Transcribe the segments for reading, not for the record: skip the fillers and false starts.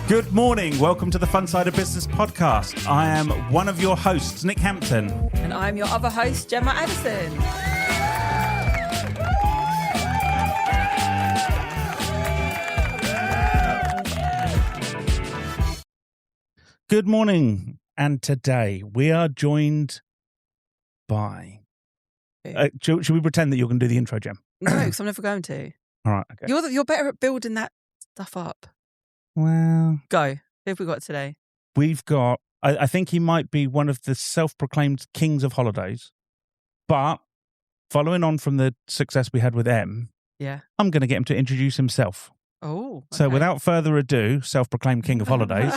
Good morning. Welcome to the Fun Side of Business podcast. I am one of your hosts, Nick Hampton. And I'm your other host, Gemma Addison. Good morning. And today we are joined by... should we pretend that you're going to do the intro, Gem? No, because I'm never going to. All right, okay. You're better at building that stuff up. Well... Go. Who have we got today? We've got... I think he might be one of the self-proclaimed kings of holidays. But following on from the success we had with M, Yeah. I'm going to get him to introduce himself. Oh, okay. So without further ado, self-proclaimed king of holidays,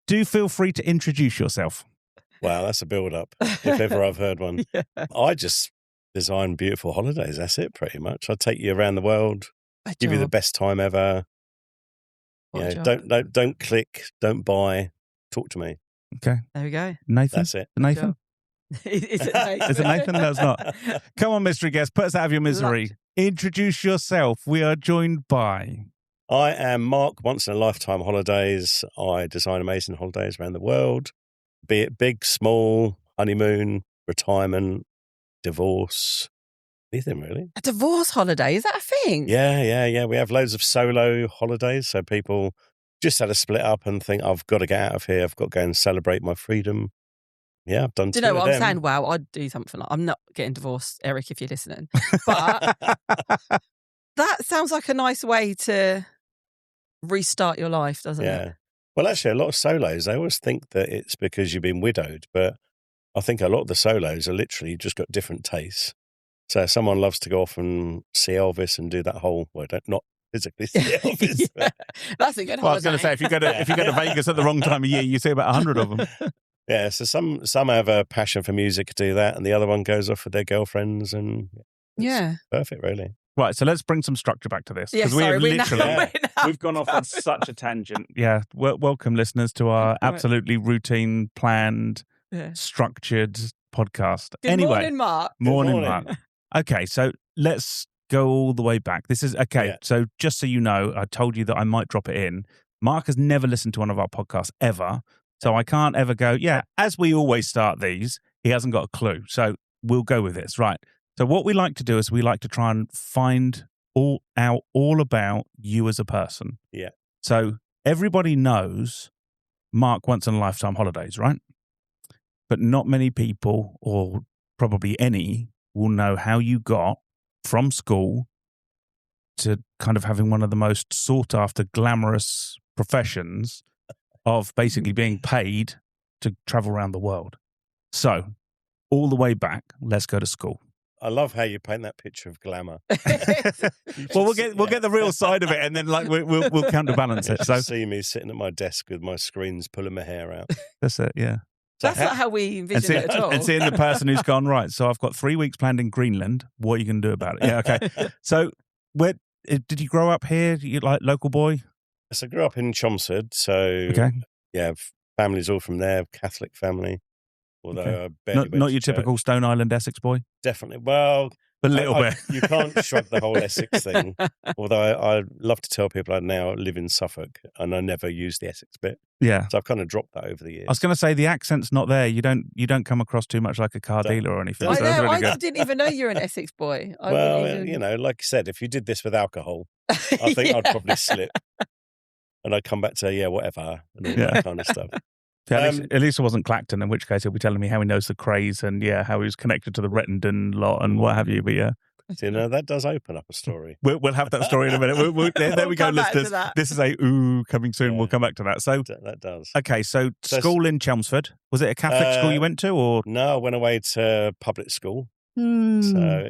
do feel free to introduce yourself. Wow, that's a build-up, if ever I've heard one. Yeah. I just design beautiful holidays. That's it, pretty much. I take you around the world, Good give you the job. best time ever. What a You know, job. don't click, don't buy. Talk to me. Okay. There we go. Nathan? That's it. Nathan? Is it Nathan? Is it Nathan? No, it's not. Come on, mystery guest. Put us out of your misery. Introduce yourself. We are joined by... I am Mark, once in a lifetime holidays. I design amazing holidays around the world, be it big, small, honeymoon, retirement, divorce, anything really. A divorce holiday, is that a thing? Yeah. We have loads of solo holidays. So people just had to split up and think, I've got to get out of here. I've got to go and celebrate my freedom. Yeah, I've done Do you two know of what I'm them. saying? Wow, I'd do something like I'm not getting divorced, Eric, if you're listening. But that sounds like a nice way to restart your life, doesn't Yeah. it? Well, actually, a lot of solos, they always think that it's because you've been widowed. But I think a lot of the solos are literally just got different tastes. So if someone loves to go off and see Elvis and do that whole, well, not physically see Elvis. Yeah. That's a good Well, I was going to say, holiday. if you go to Vegas at the wrong time of year, you see about 100 of them. Yeah, so some have a passion for music, do that, and the other one goes off with their girlfriends, and it's Yeah. perfect, really. Right, so let's bring some structure back to this. Yeah, we have sorry, we're literally... now We've gone off on such a tangent. Yeah, welcome listeners to our Right. absolutely routine, planned, Yeah. structured podcast. Good anyway, morning, Mark. morning, morning. Mark. Okay, so let's go all the way back. This is okay. Yeah. So just so you know, I told you that I might drop it in. Mark has never listened to one of our podcasts ever, so I can't ever go. Yeah, as we always start these, he hasn't got a clue. So we'll go with this, right? So what we like to do is we like to try and find all about you as a person. Yeah. So everybody knows Mark once in a lifetime holidays, right? But not many people, or probably any, will know how you got from school to kind of having one of the most sought after, glamorous professions of basically being paid to travel around the world. So all the way back, let's go to school. I love how you paint that picture of glamour. Well, we'll get the real side of it, and then like we'll counterbalance it. So See me sitting at my desk with my screens, pulling my hair out. that's it, yeah. That's not how we envision it at all. And seeing the person who's gone, right, so I've got 3 weeks planned in Greenland. What are you going to do about it? Yeah, okay. So where did you grow up here? You like local boy? So I grew up in Chelmsford, so Okay. yeah, family's all from there, Catholic family. Although Okay. I barely went Not to your church. typical Stone Island Essex boy? Definitely. Well, A little I- bit. You can't shrug the whole Essex thing. Although I love to tell people I now live in Suffolk and I never use the Essex bit. Yeah. So I've kind of dropped that over the years. I was going to say the accent's not there. You don't come across too much like a car Don't- dealer or anything. don't- So that's really I good. didn't even know you're an Essex boy. I well, wouldn't even... you know, like you said, if you did this with alcohol, I think I'd probably slip. And I'd come back to, whatever, and all Yeah. that kind of stuff. Yeah, at least it wasn't Clacton, in which case he'll be telling me how he knows the craze and how he was connected to the Rettendon lot and what have you. But yeah, So, that does open up a story. we'll have that story in a minute. There We'll we go, come back to listeners. that. This is a ooh coming soon. Yeah. We'll come back to that. So That does. okay, so So- school in Chelmsford. Was it a Catholic school you went to, or No, I went away to public school. So,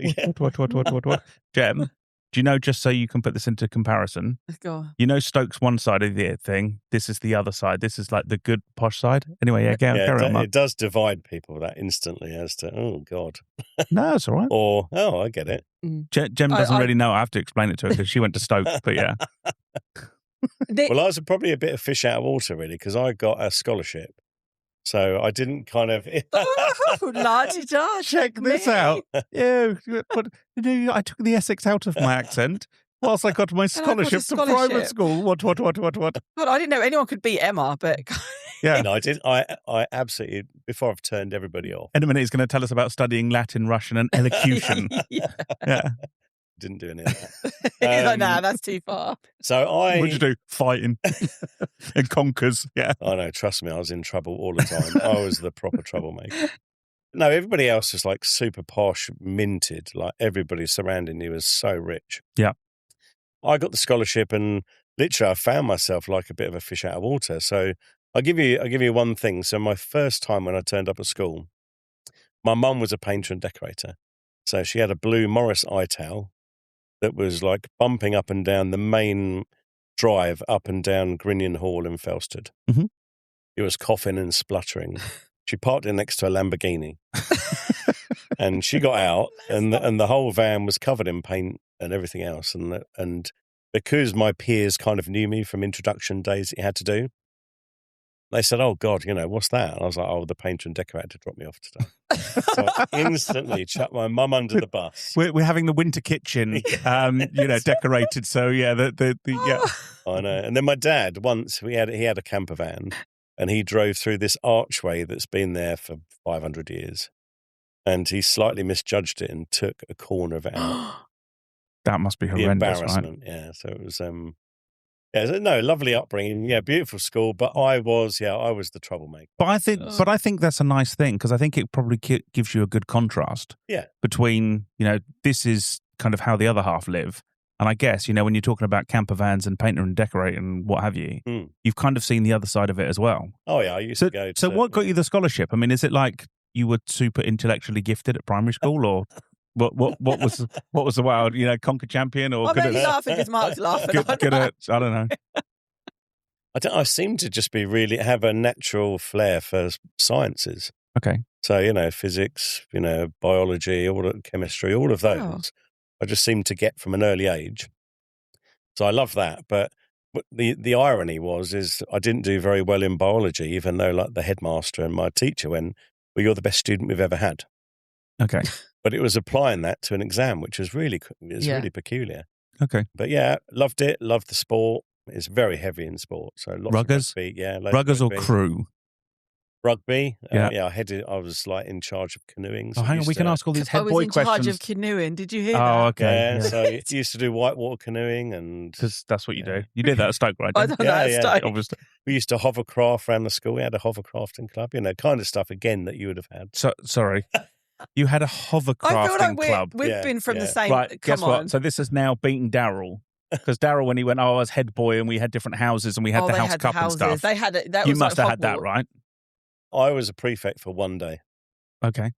yeah. what? Jem, do you know? Just so you can put this into comparison, Go on. you know, Stoke's one side of the thing. This is the other side. This is like the good posh side. Anyway, carry on. Mark. It does divide people that instantly as to, oh, God. No, it's all right. Or, oh, I get it. Jem doesn't really know. I have to explain it to her because she went to Stoke. But yeah, Well, I was probably a bit of fish out of water, really, because I got a scholarship. So I didn't kind of... La-di-da, check this me. out. Yeah, but I took the Essex out of my accent. whilst I got my And I got a scholarship to private scholarship. school. What? God, I didn't know anyone could beat Emma, but Yeah. No, I did. I absolutely, before I've turned everybody off, In a minute, he's going to tell us about studying Latin, Russian, and elocution. Yeah. didn't do any of that. He's like, nah, that's too far. So What'd you do? Fighting and conquers. Yeah. I know, trust me, I was in trouble all the time. I was the proper troublemaker. No, everybody else was like super posh, minted. Like everybody surrounding you was so rich. Yeah. I got the scholarship, and literally, I found myself like a bit of a fish out of water. So I'll give you one thing. So my first time when I turned up at school, my mum was a painter and decorator. So she had a blue Morris eye towel that was like bumping up and down the main drive up and down Grinion Hall in Felsted. Mhm. It was coughing and spluttering. She parked in next to a Lamborghini, and she got out, and the whole van was covered in paint and everything else. And because my peers kind of knew me from introduction days that you had to do, they said, "Oh God, what's that?" And I was like, "Oh, the painter and decorator dropped me off today." So I instantly chucked my mum under the bus. We're having the winter kitchen, decorated. So yeah, yeah. I know. And then my dad, once he had a camper van, and he drove through this archway that's been there for 500 years, and he slightly misjudged it and took a corner of it out. That must be The horrendous, right? embarrassment, yeah. So it was, no, lovely upbringing, yeah, beautiful school, but I was the troublemaker. But I think that's a nice thing, because I think it probably gives you a good contrast. Yeah. Between this is kind of how the other half live, and I guess when you're talking about camper vans and painter and decorate and what have you, you've kind of seen the other side of it as well. Oh yeah, I used to go. So what got you the scholarship? I mean, is it like you were super intellectually gifted at primary school, or what was the wild conquer champion, or I'm only laughing because Mark's laughing. good at, I don't know. I seem to just be really have a natural flair for sciences. Okay. So, physics, biology, chemistry, all of those. Oh. I just seem to get from an early age. So I love that. But the irony is I didn't do very well in biology, even though like the headmaster and my teacher went, "Well, you're the best student we've ever had." Okay. But it was applying that to an exam, which was really peculiar. Okay. But yeah, loved it. Loved the sport. It's very heavy in sport. So lots Ruggers? of rugby. Yeah. Ruggers or crew? Rugby. Yeah. I was like in charge of canoeing. So hang on, we can ask all these head boy I was in charge questions. of canoeing. Did you hear Oh, that? okay. Yeah, so I used to do whitewater canoeing, and Because that's what you do. You did that at Stoke, right? I done that at Stoke. Obviously. we used to hovercraft around the school. We had a hovercrafting club, kind of stuff again that you would have had. So sorry, you had a I feel hovercrafting like club. we've Yeah, been from the yeah. same. Right, guess Come on. what? So this has now beaten Daryl. Because Daryl, when he went, I was head boy, and we had different houses, and we had the they house had cup the houses. and stuff. They had it. That You was must like have had that, Hogwarts. right? I was a prefect for one day, Okay.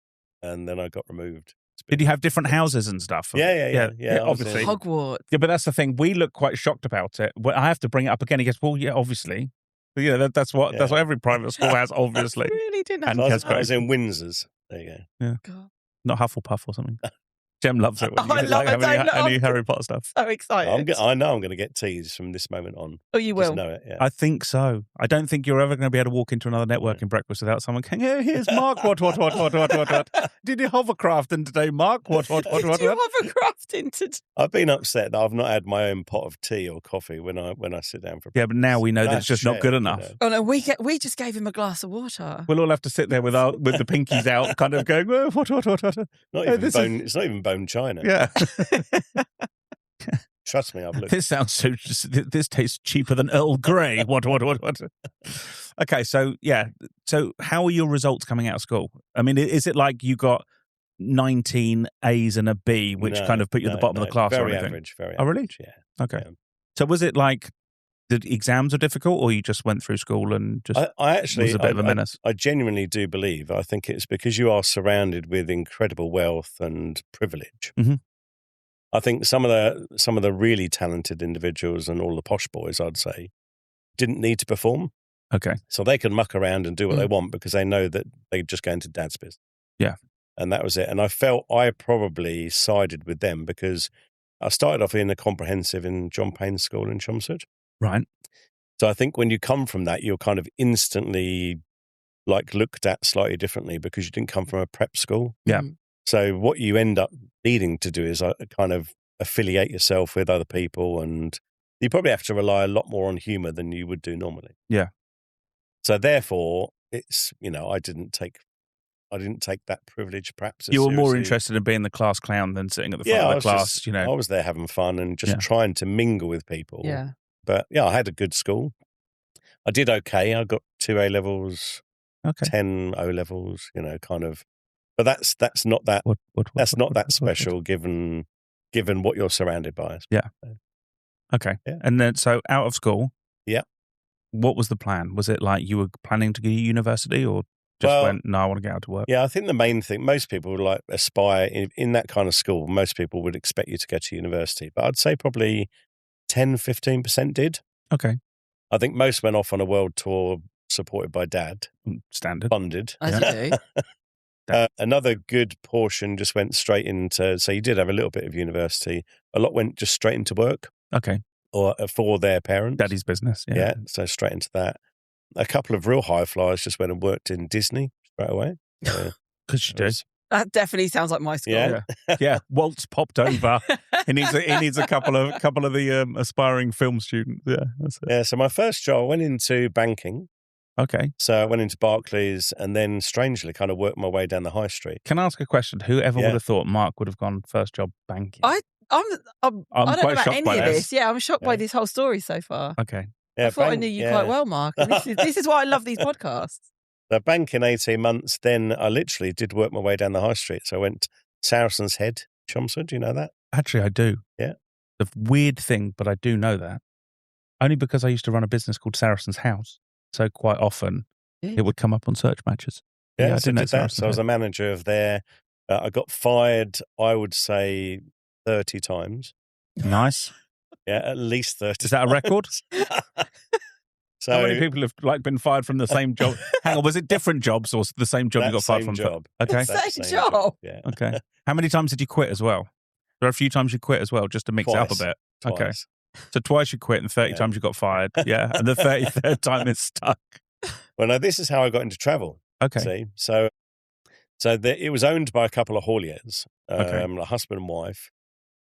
and then I got removed. Did you have different houses and stuff? Yeah. I was Obviously. in- Hogwarts. Yeah, but that's the thing. We look quite shocked about it. Well, I have to bring it up again. He goes, "Well, yeah, obviously." That's what every private school has, obviously. Really didn't And have has I was in Windsor's. There you go. God. Not Hufflepuff or something. Jem loves it when I you love like it. having I know. any Harry Potter stuff. So excited. I know I'm going to get teased from this moment on. Oh, you Just will. know it. Yeah. I think so. I don't think you're ever going to be able to walk into another networking breakfast without someone going, "Hey, here's Mark. What? Did you hovercraft in today, Mark? What? Did you hovercraft into? I've been upset that I've not had my own pot of tea or coffee when I sit down for. Yeah, but now we know that it's That's just not good shared, enough. Oh no, we just gave him a glass of water. We'll all have to sit there with the pinkies out, kind of going, "Oh, what? Not even bone. It's not even bone china. Yeah. Trust me, I've looked. This sounds so. This tastes cheaper than Earl Grey. What? Okay, so yeah. So how are your results coming out of school? I mean, is it like you got 19 A's and a B, which kind of put you at the bottom of the class or very anything? average, very Oh, really? average, yeah. Okay. Yeah. So was it like the exams are difficult, or you just went through school and just I actually was a bit of a menace? I genuinely do believe. I think it's because you are surrounded with incredible wealth and privilege. Mhm. I think some of the really talented individuals and all the posh boys, I'd say, didn't need to perform. Okay. So they can muck around and do what they want because they know that they just go into dad's business. Yeah. And that was it. And I felt I probably sided with them because I started off in a comprehensive in John Payne's school in Chelmsford. Right. So I think when you come from that, you're kind of instantly like looked at slightly differently because you didn't come from a prep school. Yeah. So what you end up needing to do is kind of affiliate yourself with other people, and you probably have to rely a lot more on humour than you would do normally. Yeah. So therefore, it's, I didn't take that privilege perhaps. You were more seriously. interested in being the class clown than sitting at the front of the class, I was there having fun and just Yeah. trying to mingle with people. Yeah. But I had a good school. I did okay. I got 2 A levels, Okay. 10 O levels, kind of. But that's not that that's not that special given what you're surrounded by. Yeah. Okay. Yeah. And then, so out of school, Yeah. what was the plan? Was it like you were planning to go to university, or just went, no, I want to get out to work? Yeah, I think the main thing, most people would like aspire in that kind of school, most people would expect you to go to university. But I'd say probably 10, 15% did. Okay. I think most went off on a world tour supported by Dad. Standard. Funded. As you do. Another good portion just went straight into, so you did have a little bit of university. A lot went just straight into work. Okay. Or for their parents. Daddy's business. Yeah. Yeah, so straight into that. A couple of real high flyers just went and worked in Disney straight away. Because you do. That definitely sounds like my school. Yeah. Yeah. Walt's popped over. He needs a couple of the aspiring film students. Yeah. That's it. Yeah, so my first job, I went into banking. Okay. So I went into Barclays and then strangely kind of worked my way down the high street. Can I ask a question? Whoever would have thought Mark would have gone first job banking? I don't know quite about shocked any by of this. this. Yeah, I'm shocked by this whole story so far. Okay. Yeah, I thought I knew you quite well, Mark. And this is why I love these podcasts. So banking 18 months, then I literally did work my way down the high street. So I went to Saracen's Head, Chelmsford. Do you know that? Actually, I do. Yeah. The weird thing, but I do know that. Only because I used to run a business called Saracen's House. So quite often it would come up on search matches. Yeah, I so do know did that. So I was a manager of there. I got fired, I would say, 30 times. Nice. Yeah, at least 30. Is that a record? So how many people have been fired from the same job? Hang on, was it different jobs or the same job you got fired from? Job. Okay. Same job. Yeah. Okay. How many times did you quit as well? There are a few times you quit as well, just to mix it up a bit. Twice. Okay. So twice you quit and 30 times you got fired. Yeah. And the 33rd time it's stuck. Well, no, this is how I got into travel. Okay. See? So it was owned by a couple of hauliers, Okay. a husband and wife.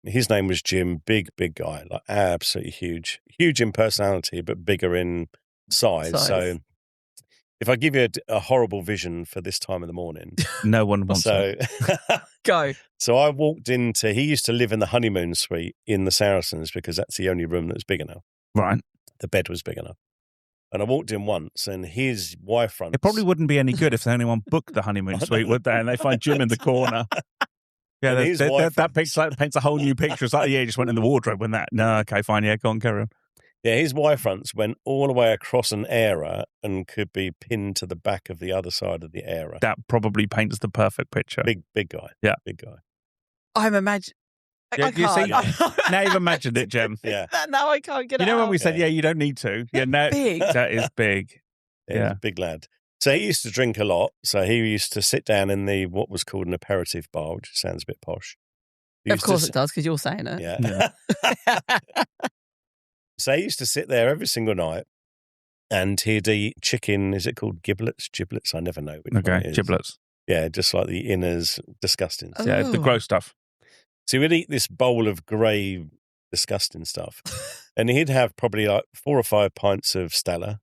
His name was Jim, big guy, like absolutely huge in personality, but bigger in size. So if I give you a horrible vision for this time of the morning. No one wants it. Go. So I walked into, he used to live in the honeymoon suite in the Saracens because that's the only room that was big enough. Right. The bed was big enough. And I walked in once and his wife runs. It probably wouldn't be any good if anyone booked the honeymoon suite, would they? And they find Jim in the corner. Yeah, that paints a whole new picture. It's like, yeah, he just went in the wardrobe when that. No, okay, fine. Yeah, go on, carry on. Yeah, his Y-fronts went all the way across an era and could be pinned to the back of the other side of the era. That probably paints the perfect picture. Big guy. Yeah. Big guy. I'm imagining. Yeah, I can't. you see, now you've imagined it, Jem. Yeah. Now I can't get it You know out. when we said, yeah, you don't need to? Yeah, no, Big. that is big. Yeah, he's a big lad. So he used to drink a lot. So he used to sit down in what was called an aperitif bar, which sounds a bit posh. Of course it does, because you're saying it. Yeah. So he used to sit there every single night and he'd eat chicken. Is it called giblets? Giblets? I never know which one it is. Giblets. Yeah, just like the inners, disgusting. Oh. Yeah, the gross stuff. So he would eat this bowl of grey, disgusting stuff. And he'd have probably like 4 or 5 pints of Stella.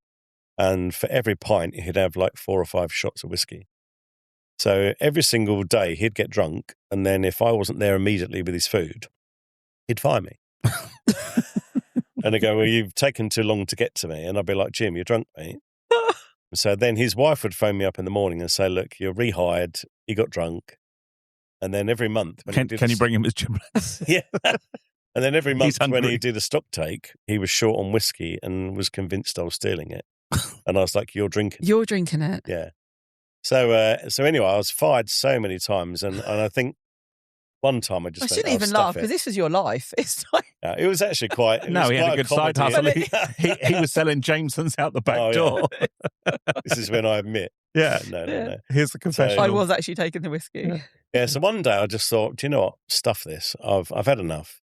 And for every pint, he'd have like 4 or 5 shots of whiskey. So every single day, he'd get drunk. And then if I wasn't there immediately with his food, he'd fire me. And I'd go, well, you've taken too long to get to me. And I'd be like, Jim, you're drunk, mate. So then his wife would phone me up in the morning and say, look, you're rehired. You got drunk. And then every month... Can you bring him his giblets? Yeah. And then every month when hungry. he did a stock take, he was short on whiskey and was convinced I was stealing it. And I was like, you're drinking. You're drinking it. Yeah. So anyway, I was fired so many times. And I think one time I just I shouldn't even laugh because this was your life. It's like... It was actually quite... He had a good side hustle. He was selling Jamesons out the back door. This is when I admit. Yeah. No. Here's the confession. I was actually taking the whiskey. Yeah, so one day I just thought, do you know what? Stuff this. I've had enough.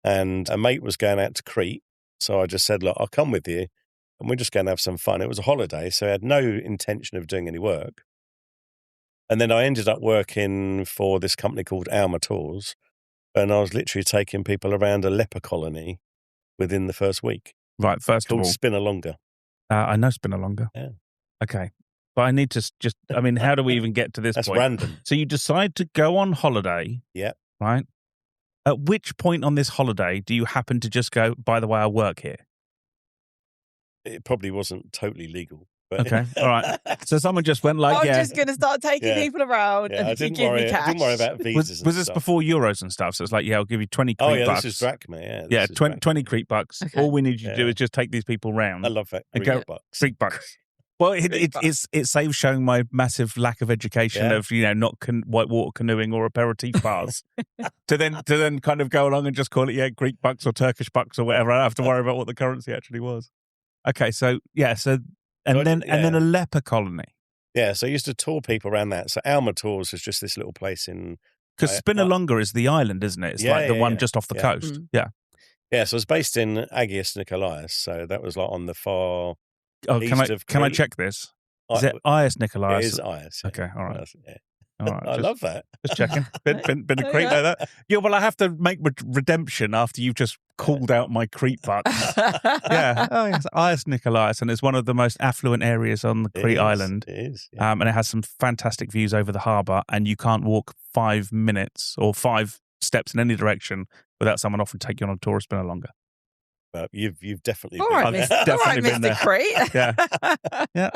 And a mate was going out to Crete. So I just said, look, I'll come with you and we're just going to have some fun. It was a holiday, so I had no intention of doing any work. And then I ended up working for this company called Alma Tours. And I was literally taking people around a leper colony within the first week. Right, first of Called all, Spinalonga. I know Spinalonga. Yeah. Okay. But I need to just, I mean, how do we even get to this That's point? random. So you decide to go on holiday. Yeah. Right? At which point on this holiday do you happen to just go, by the way, I work here? It probably wasn't totally legal. But Okay. All right. So someone just went like, I'm yeah. just going to start taking people around and I if you didn't give me worry. cash. I didn't worry about visas Was and this stuff. before euros and stuff? So it's like, yeah, I'll give you 20 Oh, Crete yeah, bucks. this is drachma. Yeah, Yeah, this is drachma. 20 Crete bucks. Okay. All we need you to do Yeah. is just take these people round. I love that. And Greek go- bucks. Crete bucks. Well, Crete bucks. it saves showing my massive lack of education Yeah. of, not whitewater canoeing or aperitif bars to then kind of go along and just call it, Greek bucks or Turkish bucks or whatever. I don't have to worry about what the currency actually was. Okay, so, and then a leper colony. Yeah, so I used to tour people around that. So Alma Tours was just this little place in... Because Spinalonga is the island, isn't it? It's like the one just off the coast. Mm. Yeah. Yeah, so it's based in Agios Nikolaos. So that was like on the far Oh, east of can I Crete. check this? Is it Ias Nikolaos? It is Ias. Yeah. Okay, all right. Yeah. All right. I love that. Just checking. Been a Oh, Crete yeah. like that. Yeah, well, I have to make redemption after you've just called out my Crete bucks. Yeah. Oh, yes. Ias Nikolaos, and it's one of the most affluent areas on the Crete island. It is. Yeah. And it has some fantastic views over the harbour, and you can't walk 5 minutes or 5 steps in any direction without someone offering to take you on a tour of Spinalonga. But you've definitely All been right, there. Mr. All right, Definitely been there. Mr. Crete. Yeah. Yeah.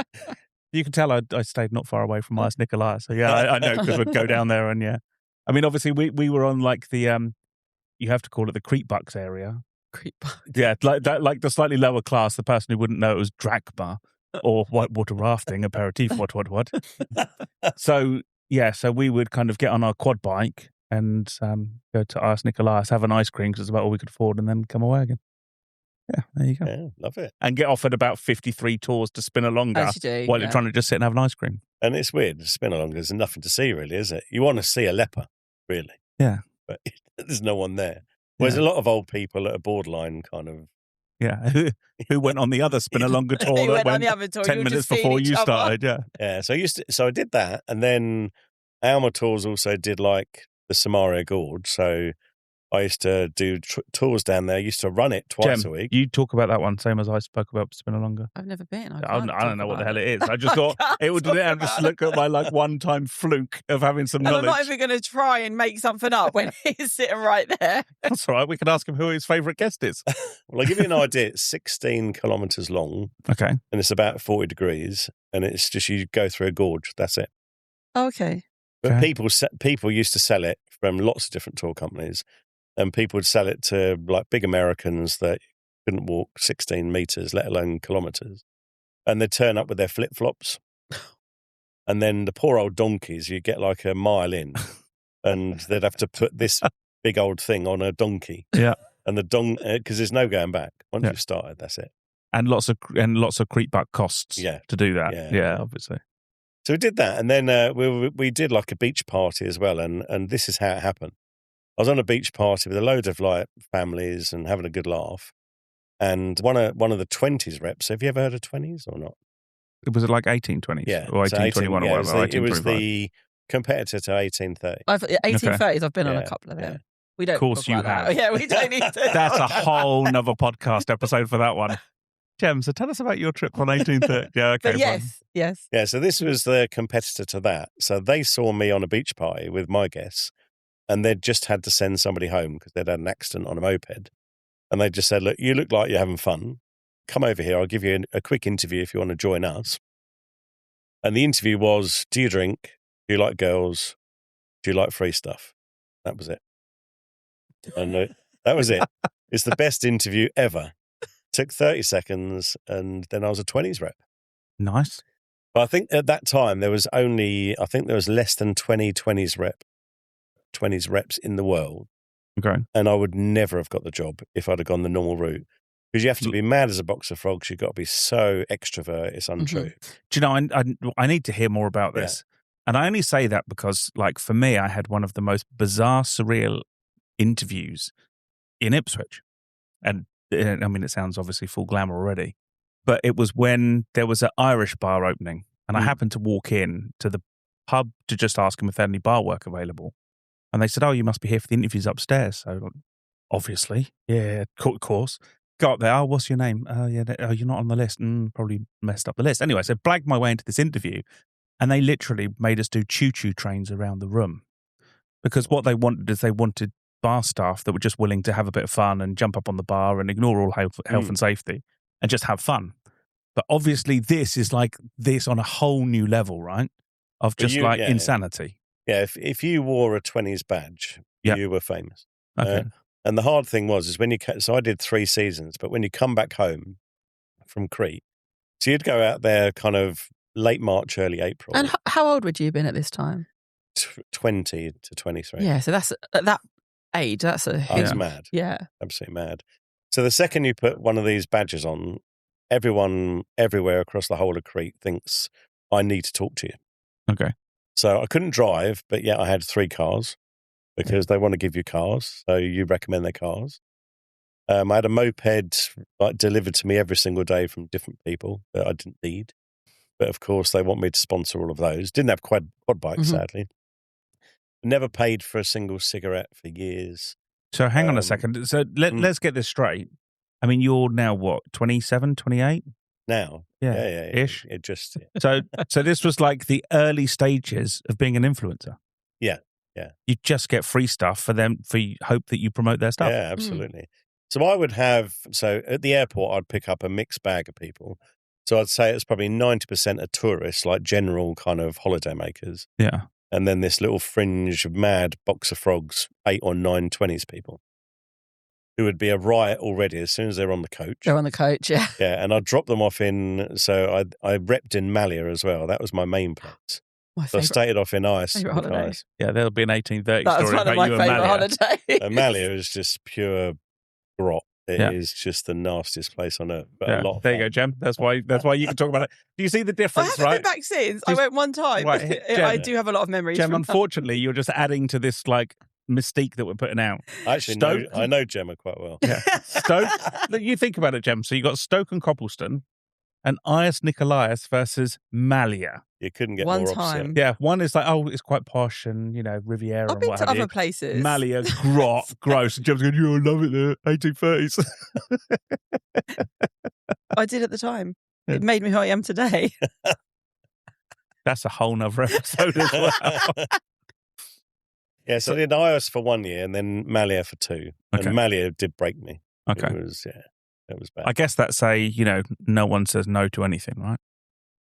You can tell I stayed not far away from Ias Nikolaos. So, yeah, I know because we'd go down there and, yeah. I mean, obviously, we were on, like, the, you have to call it the Crete bucks area. Crete bucks. Yeah, like the slightly lower class, the person who wouldn't know it was drachma or whitewater rafting, aperitif, what. So, so we would kind of get on our quad bike and go to Ias Nikolaos, have an ice cream because it's about all we could afford, and then come away again. Yeah, there you go. Yeah, love it. And get offered about 53 tours to Spinalonga As you do, while you're trying to just sit and have an ice cream. And it's weird. Spinalonga, there's nothing to see, really, is it? You want to see a leper, really. Yeah. But there's no one there. Whereas a lot of old people that are borderline kind of... Yeah, who went on the other Spinalonga tour Who that went on went the other tour, 10 you were minutes just seeing before each you other. started, yeah. Yeah, so I did that. And then Alma Tours also did like the Samaria Gorge. So I used to do tours down there. I used to run it twice a week. You talk about that one, same as I spoke about Spinalonga. I've never been. I don't know what the hell it is. I just thought it would have just look at my one-time fluke of having some And knowledge. I'm not even going to try and make something up when he's sitting right there. That's all right. We can ask him who his favourite guest is. Well, I'll give you an idea. It's 16 kilometres long. Okay. And it's about 40 degrees. And it's just you go through a gorge. That's it. Okay. But Okay. people used to sell it from lots of different tour companies. And people would sell it to like big Americans that couldn't walk 16 metres, let alone kilometres. And they'd turn up with their flip-flops. And then the poor old donkeys, you get like a mile in and they'd have to put this big old thing on a donkey. Yeah. And the because there's no going back. Once you've started, that's it. And lots of Crete buck costs to do that. Yeah, obviously. So we did that. And then we did like a beach party as well. And this is how it happened. I was on a beach party with a load of like families and having a good laugh. And one of the 20s reps, have you ever heard of 20s or not? Was it like 1820s? Yeah. Or 1821 or whatever. It was the competitor to 1830. 1830s, I've been on a couple of them. Yeah. We don't. Of course you talk about have. that. Yeah, we don't need to. That's a whole nother podcast episode for that one. Jem, so tell us about your trip on 1830. Yeah, okay. But yes. Yeah, so this was the competitor to that. So they saw me on a beach party with my guests. And they'd just had to send somebody home because they'd had an accident on a moped. And they just said, look, you look like you're having fun. Come over here. I'll give you a quick interview if you want to join us. And the interview was, do you drink? Do you like girls? Do you like free stuff? That was it. And that was it. It's the best interview ever. Took 30 seconds and then I was a 20s rep. Nice. But I think at that time there was less than 20 20s reps in the world. Okay. And I would never have got the job if I'd have gone the normal route. Because you have to be mad as a box of frogs. You've got to be so extrovert. It's untrue. Mm-hmm. Do you know, I need to hear more about this. Yeah. And I only say that because, like, for me, I had one of the most bizarre, surreal interviews in Ipswich. And, I mean, it sounds obviously full glamour already. But it was when there was an Irish bar opening. And I happened to walk in to the pub to just ask them if they had any bar work available. And they said, "Oh, you must be here for the interviews upstairs." So obviously, yeah, of course. Go up there. "Oh, what's your name?" "Oh, yeah. Oh, you're not on the list." Probably messed up the list. Anyway, so blagged my way into this interview, and they literally made us do choo-choo trains around the room, because what they wanted is they wanted bar staff that were just willing to have a bit of fun and jump up on the bar and ignore all health and safety and just have fun. But obviously, this is like this on a whole new level, right? Of just insanity. Yeah, if you wore a 20s badge, you were famous. Okay. And the hard thing was when so I did 3 seasons, but when you come back home from Crete, so you'd go out there kind of late March, early April. And how old would you have been at this time? 20 to 23. Yeah, so that's at that age. That's That's mad. Yeah, absolutely mad. So the second you put one of these badges on, everyone everywhere across the whole of Crete thinks, I need to talk to you. Okay. So I couldn't drive, but I had 3 cars because they want to give you cars. So you recommend their cars. I had a moped delivered to me every single day from different people that I didn't need. But of course, they want me to sponsor all of those. Didn't have quad bikes, sadly. Never paid for a single cigarette for years. So hang on a second. So let's get this straight. I mean, you're now what, 27, 28? Now? Yeah. Ish? It just... So this was like the early stages of being an influencer. Yeah. You just get free stuff for them, hope that you promote their stuff. Yeah, absolutely. So I would have... So at the airport, I'd pick up a mixed bag of people. So I'd say it's probably 90% of tourists, like general kind of holiday makers. Yeah. And then this little fringe of mad box of frogs, 8 or 9 20s people, who would be a riot already as soon as they're on the coach. They're on the coach, yeah. Yeah, and I'd drop them off so I repped in Malia as well. That was my main place. So I started off in ice. Yeah, there'll be an 1830 that story about you and Malia. That was one of my favourite holidays. Malia is just pure grot. It is just the nastiest place on earth. But a lot of there fun. you go, Jem. That's why you can talk about it. Do you see the difference, I haven't been back since. I went one time. Right, Jem, I do have a lot of memories. Jem, unfortunately, you're just adding to this like mystique that we're putting out. Actually, I know Gemma quite well. Yeah. Stoke. Look, you think about it, Jem. So you got Stoke and Coppleston, and Ias Nikolaos versus Malia. You couldn't get one more time. upset. Yeah, one is like, it's quite posh and Riviera. I've and been what to have other you. places. Malia, grot, gross. And Jem's going, I love it there. 1830s. I did at the time. Yeah. It made me who I am today. That's a whole nother episode as well. Yeah, so I did Ios for 1 year and then Malia for 2. Okay. And Malia did break me. Okay. It was bad. I guess that's no one says no to anything, right?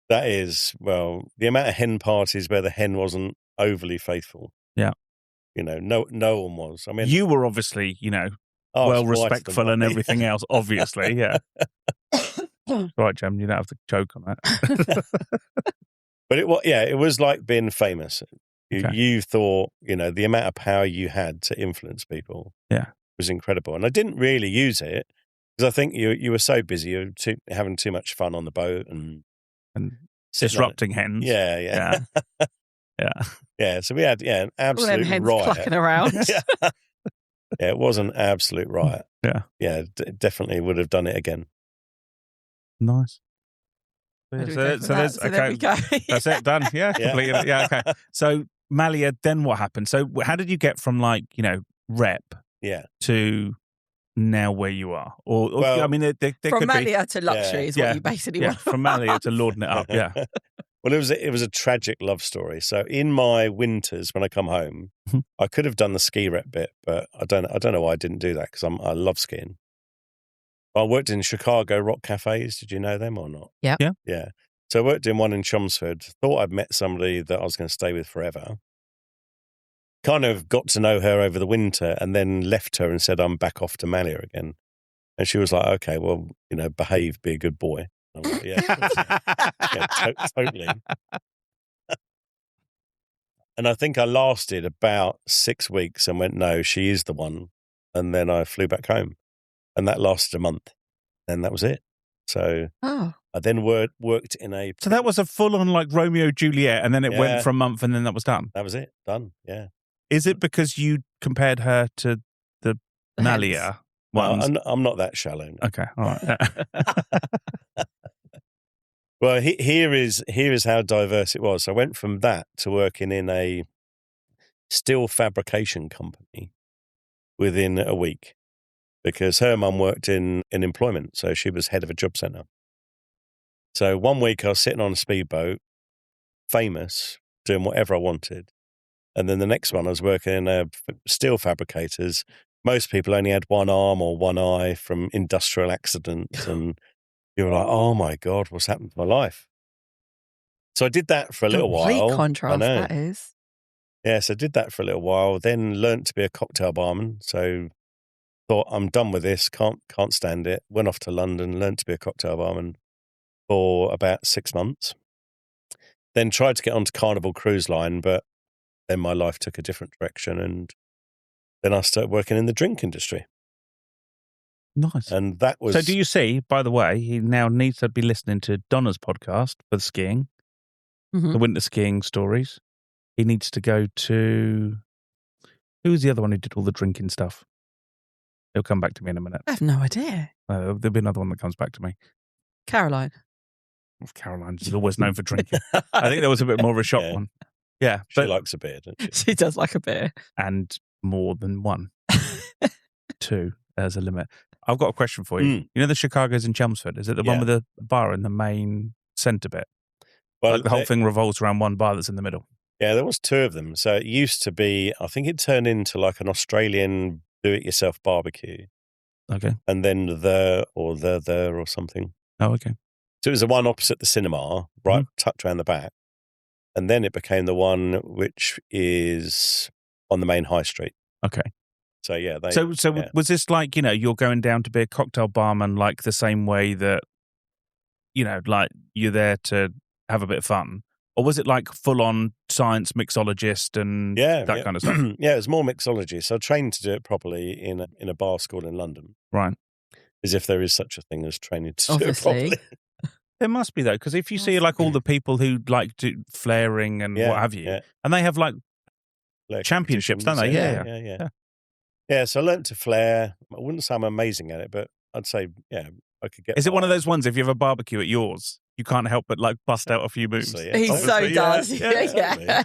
That is, well, the amount of hen parties where the hen wasn't overly faithful. Yeah. No one was. I mean, you were obviously, well respectful and everything else, obviously, yeah. Right, Jem, you don't have to choke on that. But it was like being famous. Okay. You thought, the amount of power you had to influence people was incredible. And I didn't really use it because I think you were so busy, you were having too much fun on the boat and disrupting hens. Yeah. Yeah, so we had an absolute all them hens riot. clucking around. Yeah, it was an absolute riot. Yeah, definitely would have done it again. Nice. There we go. That's it, done. Yeah, completely. Yeah, okay. So Malia, then what happened? So how did you get from rep to now where you are? Or I mean, there from could Malia to luxury is what you basically want. From Malia to lording it up. Yeah. Well, it was a tragic love story. So in my winters, when I come home, I could have done the ski rep bit, but I don't know why I didn't do that because I love skiing. I worked in Chicago rock cafes. Did you know them or not? Yeah. Yeah. So I worked in one in Chelmsford. Thought I'd met somebody that I was going to stay with forever. Kind of got to know her over the winter and then left her and said, I'm back off to Malia again. And she was like, okay, well, behave, be a good boy. I was like, yeah, totally. And I think I lasted about 6 weeks and went, no, she is the one. And then I flew back home. And that lasted a month. And that was it. So I then worked in a... So that was a full-on Romeo Juliet, and then it went for a month, and then that was done? That was it. Done, yeah. Is it because you compared her to the Malia ones? No, I'm not that shallow. No. Okay, all right. Well, here is how diverse it was. I went from that to working in a steel fabrication company within a week because her mum worked in employment. So she was head of a job centre. So one week I was sitting on a speedboat, famous, doing whatever I wanted. And then the next one I was working in a steel fabricators. Most people only had one arm or one eye from industrial accidents. And you were like, oh my God, what's happened to my life? So I did that for a little while. Complete contrast, that is. Yes, I did that for a little while, then learnt to be a cocktail barman. So thought, I'm done with this, can't stand it. Went off to London, learnt to be a cocktail barman for about 6 months. Then tried to get onto Carnival Cruise Line, but then my life took a different direction. And then I started working in the drink industry. Nice. And that was... So do you see, by the way, he now needs to be listening to Donna's podcast for the skiing, the winter skiing stories. He needs to go to... Who was the other one who did all the drinking stuff? He'll come back to me in a minute. I have no idea. There'll be another one that comes back to me. Caroline. Caroline's always known for drinking. I think there was a bit more of a shock one. Yeah. She likes a beer, doesn't she? She does like a beer. And more than one. 2 as a limit. I've got a question for you. You know the Chicago's in Chelmsford? Is it the one with the bar in the main centre bit? Well, like the whole thing revolves around one bar that's in the middle. Yeah, there was 2 of them. So it used to be, I think it turned into like an Australian do-it-yourself barbecue. Okay. And then the or something. Oh, okay. So it was the one opposite the cinema, right, tucked around the back. And then it became the one which is on the main high street. Okay. So, yeah. Was this like, you're going down to be a cocktail barman like the same way that, like you're there to have a bit of fun? Or was it like full-on science mixologist and that kind of stuff? Yeah, it was more mixology. So I trained to do it properly in a bar school in London. Right. As if there is such a thing as training to do it properly. There must be, though, because if you see like all the people who like do flaring and what have you, and they have like championships, don't they? Yeah, so I learnt to flare. I wouldn't say I'm amazing at it, but I'd say, I could get. Is it one of those ones, if you have a barbecue at yours, you can't help but like bust out a few moves? He so does. Yeah.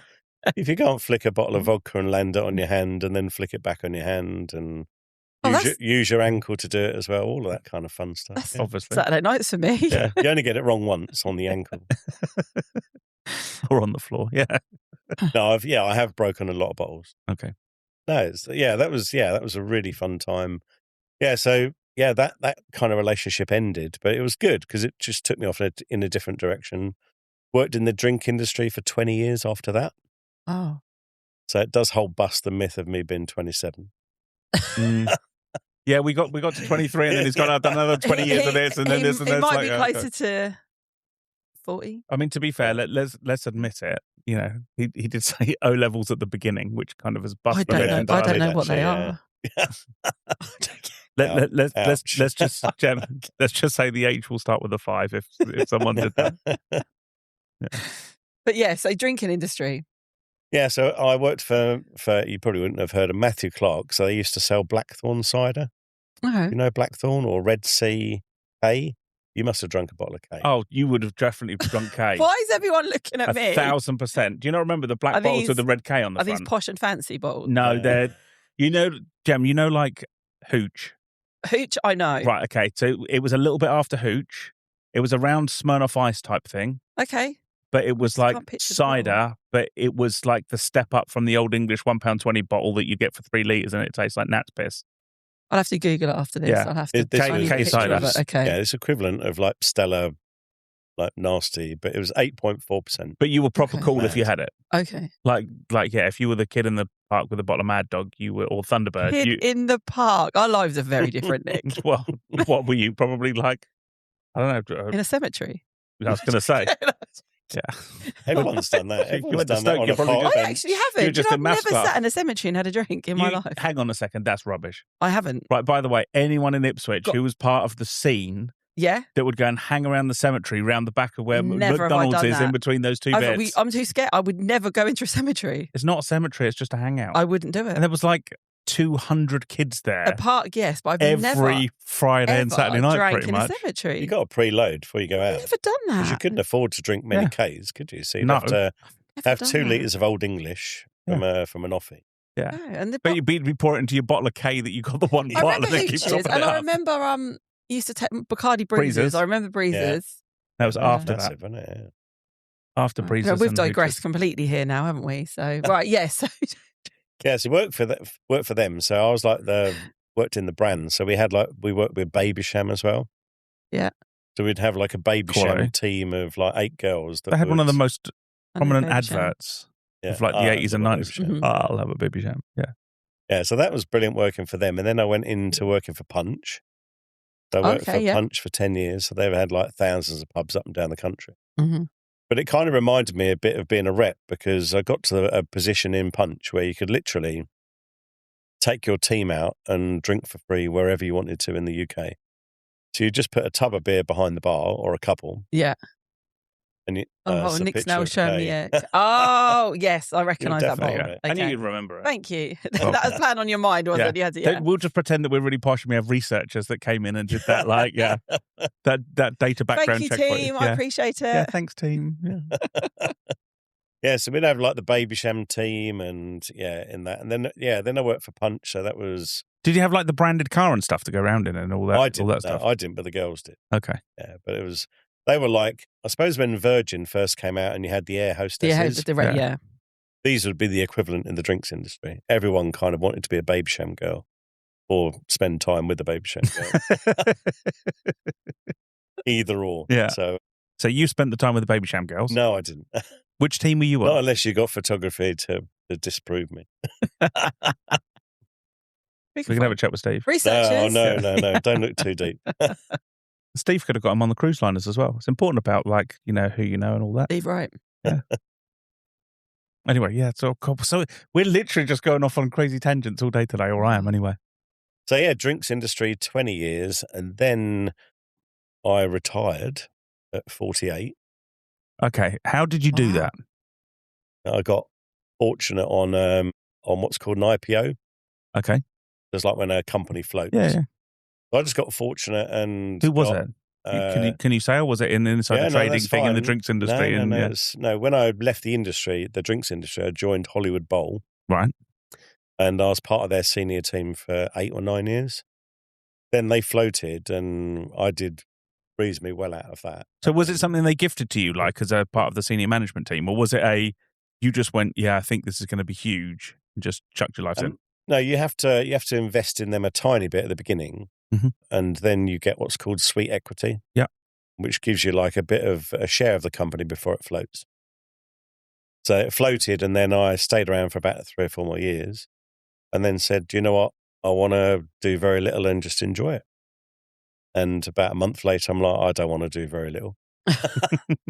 If you can't flick a bottle of vodka and land it on your hand and then flick it back on your hand and use your ankle to do it as well, all of that kind of fun stuff. That's obviously Saturday nights for me. Yeah. You only get it wrong once on the ankle. Or on the floor, No, I have broken a lot of bottles. Okay. No, that was a really fun time. Yeah, so that kind of relationship ended, but it was good because it just took me off in a different direction. Worked in the drink industry for 20 years after that. Oh. So it does hold bust the myth of me being 27. Yeah, we got to 23 and then he's got done another 20 years of this and then this and this. It might be closer to 40. I mean, to be fair, let's admit it. He did say O levels at the beginning, which kind of has busted. I don't know what they are. Let's just say the H will start with a 5 if someone did that. Yeah. But so drinking industry. Yeah, so I worked for you probably wouldn't have heard of Matthew Clark. So they used to sell Blackthorn cider. Okay. You know Blackthorn or Red Sea K? You must have drunk a bottle of K. Oh, you would have definitely drunk K. Why is everyone looking at me? 1,000%. Do you not remember the black bottles with the red K on the front? Are these posh and fancy bottles? No, they're, Jem, like Hooch. Hooch, I know. Right, okay. So it was a little bit after Hooch. It was around Smirnoff Ice type thing. Okay. But it was like cider, but it was like the step up from the old English £1.20 bottle that you get for 3 litres and it tastes like gnat's piss. I'll have to Google it after this. Yeah. I'll have to K cider. Okay. Yeah, it's equivalent of like Stella, like nasty, but it was 8.4%. But you were proper cool if you had it. Okay. Like, if you were the kid in the park with a bottle of Mad Dog, you were, or Thunderbird. Kid in the park. Our lives are very different, Nick. Well, what were you? Probably like, I don't know. In a cemetery. I was going to say. Yeah. Everyone's done that. Everyone's done that on a park I actually haven't. I've never sat in a cemetery and had a drink in my life. Hang on a second. That's rubbish. I haven't. Right, by the way, anyone in Ipswich who was part of the scene that would go and hang around the cemetery round the back of where McDonald's is in between those two bits. I'm too scared. I would never go into a cemetery. It's not a cemetery. It's just a hangout. I wouldn't do it. And there was like 200 kids there. A park, yes, but I've every Friday and Saturday night, pretty much. In a cemetery. You got to preload before you go out. I've never done that. Because you couldn't afford to drink many Ks, could you? So you'd have to have 2 litres of Old English from an offie. Yeah. Oh, and But you'd pour it into your bottle of K that you got the one I bottle remember and then keep hooches, topping and it I up. remember used to take Bacardi breezes. Breezes. I remember breezes. That was after Massive, that. isn't it? Yeah. After Right. breezes. We've and digressed hooches. completely here now, haven't we? So right, yes. Yeah, so worked for them. So I was like worked in the brand. So we worked with Baby Sham as well. Yeah. So we'd have like a Baby Quality. Sham team of like 8 girls. They had one of the most I know prominent Baby Sham. adverts of like the 80s and love a 90s. Baby Sham. Mhm. I'll have a Baby Sham. Yeah. Yeah, so that was brilliant working for them. And then I went into working for Punch. So I worked for Punch for 10 years. So they've had like thousands of pubs up and down the country. Mm-hmm. But it kind of reminded me a bit of being a rep because I got to a position in Punch where you could literally take your team out and drink for free wherever you wanted to in the UK. So you just put a tub of beer behind the bar or a couple. Yeah. And Oh, it's a Nick's picture now of showing me Kay. it. Oh, yes, I recognise that definitely bottle. right. I knew Okay. you'd remember it. Thank you. That was planned on your mind, wasn't it? You had to, yeah. We'll just pretend that we're really posh and we have researchers that came in and did that, like, that data background Thank you, check for you. team. Yeah. I appreciate it. Yeah, thanks, team. Yeah. Yeah, so we'd have like the Baby Sham team and in that. And then I worked for Punch. So that was. Did you have like the branded car and stuff to go around in and all that? I didn't. All that stuff? I didn't, but the girls did. Okay. Yeah, but they were like, I suppose when Virgin first came out and you had the air hostesses. Yeah. These would be the equivalent in the drinks industry. Everyone kind of wanted to be a Baby Sham girl or spend time with the Baby Sham girl. Either or. Yeah. So you spent the time with the Baby Sham girls? no, I didn't. Which team were you on? Not unless you got photography to disprove me. We can have a chat with Steve. Researchers. No. Don't look too deep. Steve could have got him on the cruise liners as well. It's important about like, who you know and all that. Steve, right. Anyway, yeah. So we're literally just going off on crazy tangents all day today, or I am anyway. So yeah, drinks industry, 20 years. And then I retired at 48. Okay. How did you do Wow. that? I got fortunate on what's called an IPO. Okay. It's like when a company floats. Yeah. So I just got fortunate and Who was it? Can you say, or was it in inside the trading that's thing in the fine. drinks industry? No. When I left the drinks industry, I joined Hollywood Bowl. Right. And I was part of their senior team for 8 or 9 years. Then they floated and I did reasonably well out of that. So was it something they gifted to you, like as a part of the senior management team, or was it you just went, I think this is going to be huge, and just chucked your life in? No, you have to invest in them a tiny bit at the beginning, and then you get what's called sweet equity. Yeah, which gives you like a bit of a share of the company before it floats. So it floated, and then I stayed around for about 3 or 4 more years, and then said, "Do you know what? I want to do very little and just enjoy it." And about a month later, I'm like, I don't want to do very little.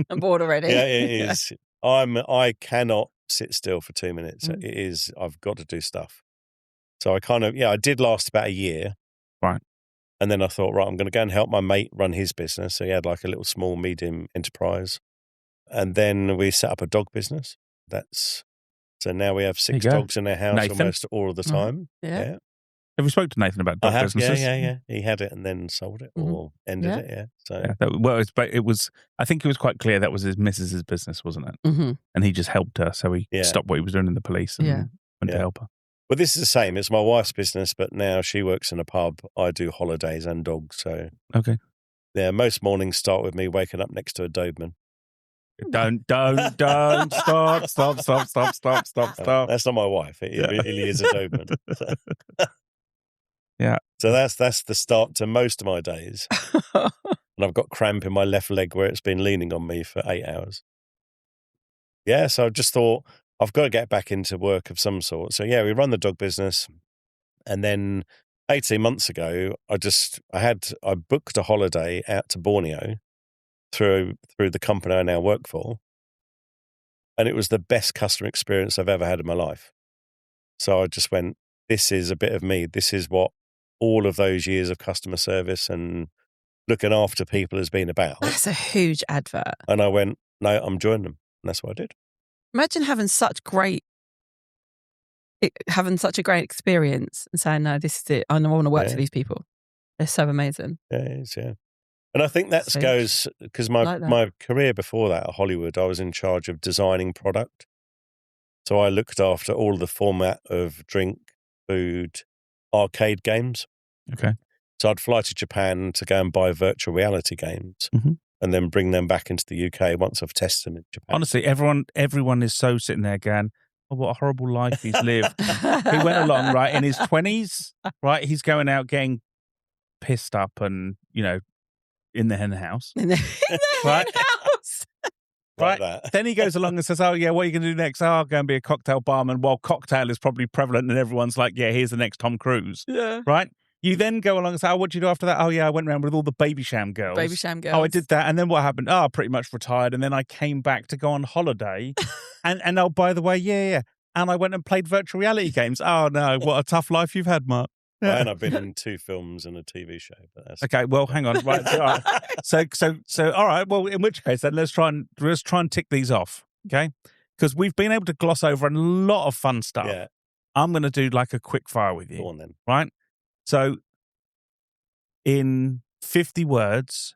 I'm bored already. Yeah, it is. I cannot sit still for 2 minutes. Mm. It is. I've got to do stuff. So I did last about a year. Right. And then I thought, right, I'm going to go and help my mate run his business. So he had like a little small, medium enterprise. And then we set up a dog business. So now we have 6 dogs in our house Nathan? Almost all of the time. Yeah. Have you spoke to Nathan about I dog have, businesses? yeah. He had it and then sold it or ended it, yeah. So it was. I think it was quite clear that was his missus's business, wasn't it? Mm-hmm. And he just helped her, so he stopped what he was doing in the police and went to help her. Well, this is the same. It's my wife's business, but now she works in a pub. I do holidays and dogs. So okay, yeah. Most mornings start with me waking up next to a Doberman. Don't stop. That's not my wife. It really is a Doberman. Yeah. So that's the start to most of my days. And I've got cramp in my left leg where it's been leaning on me for 8 hours. Yeah, so I just thought I've got to get back into work of some sort. So yeah, we run the dog business. And then 18 months ago, I booked a holiday out to Borneo through the company I now work for. And it was the best customer experience I've ever had in my life. So I just went, this is a bit of me. This is what all of those years of customer service and looking after people has been about. That's a huge advert. And I went, no, I'm joining them. And that's what I did. Imagine having such a great experience and saying, no, this is it. I want to work for these people. They're so amazing. Yeah, it is, yeah. And I think that goes, because my career before that at Hollywood, I was in charge of designing product. So I looked after all the format of drink, food, arcade games. Okay. So I'd fly to Japan to go and buy virtual reality games and then bring them back into the UK once I've tested them in Japan. Honestly, everyone is so sitting there going, oh, what a horrible life he's lived. He went along, right, in his 20s, right? He's going out getting pissed up and, in the hen house. In the Right? house. Like Right. that. Then he goes along and says, oh, yeah, what are you going to do next? Oh, I'll go and be a cocktail barman. Well, cocktail is probably prevalent and everyone's like, yeah, here's the next Tom Cruise. Yeah. Right? You then go along and say, oh, what did you do after that? Oh, yeah, I went around with all the baby sham girls. Baby sham girls. Oh, I did that. And then what happened? Oh, I pretty much retired. And then I came back to go on holiday. and oh, by the way, yeah. And I went and played virtual reality games. Oh, no, what a tough life you've had, Mark. Yeah. And I've been in 2 films and a TV show. But that's Okay, well, hang on. Right. So, all right. Well, in which case, then let's try and tick these off. Okay, because we've been able to gloss over a lot of fun stuff. Yeah. I'm going to do like a quick fire with you. Go on then. Right. So, in 50 words,